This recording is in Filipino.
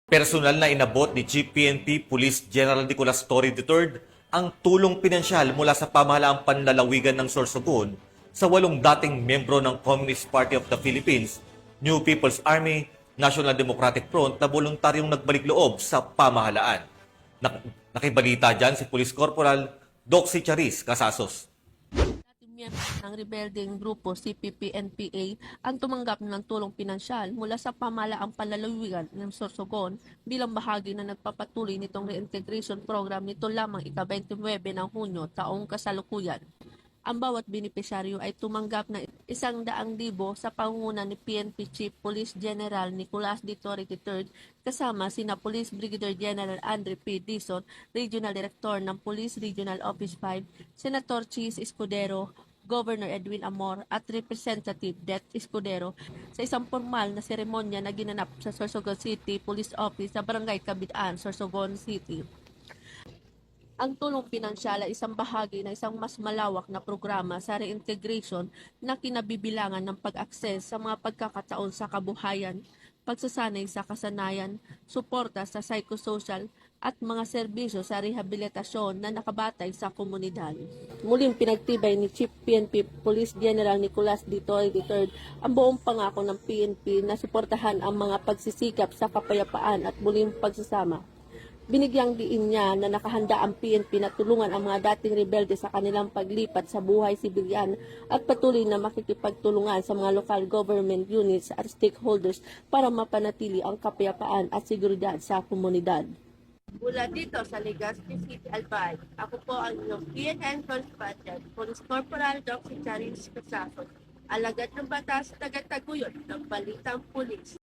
Personal na inabot ni Chief PNP Police General Nicolas Torre III ang tulong pinansyal mula sa pamahalaang panlalawigan ng Sorsogon sa 8 dating membro ng Communist Party of the Philippines, New People's Army, National Democratic Front na voluntaryong nagbalik loob sa pamahalaan. Nakibalita dyan si Police Corporal Doxy Charis Casasos. Miyembro ng rebeldeng grupo CPP-NPA ang tumanggap ng tulong pinansyal mula sa pamahalaang panlalawigan ng Sorsogon bilang bahagi na nagpapatuloy nitong reintegration program nito lamang ika-29 ng Hunyo taong kasalukuyan. Ang bawat benepisyaryo ay tumanggap ng 100,000 sa pangunguna ni PNP Chief Police General Nicolas D. Torre III kasama sina Police Brigadier General Andre P. Dizon, Regional Director ng Police Regional Office 5, Senator Chis Escudero, Governor Edwin Amor at Representative Det Escudero sa isang formal na seremonya na ginanap sa Sorsogon City Police Office sa Barangay Cabitaan, Sorsogon City. Ang tulong pinansyal ay isang bahagi ng isang mas malawak na programa sa reintegration na kinabibilangan ng pag-akses sa mga pagkakataon sa kabuhayan, pagsasanay sa kasanayan, suporta sa psychosocial at mga serbisyo sa rehabilitasyon na nakabatay sa komunidad. Muling pinagtibay ni Chief PNP Police General Nicolas D. Torre III ang buong pangako ng PNP na suportahan ang mga pagsisikap sa kapayapaan at muling pagsasama. Binigyang diin niya na nakahanda ang PNP na tulungan ang mga dating rebelde sa kanilang paglipat sa buhay sibilyan at patuloy na makikipagtulungan sa mga local government units at stakeholders para mapanatili ang kapayapaan at seguridad sa komunidad. Mula dito sa Legazpi City, Albay, ako po ang inyong PNN Correspondent, Police Corporal Doxy Charis Casasos, alagad ng batas, tagataguyod ng Balitang Pulis.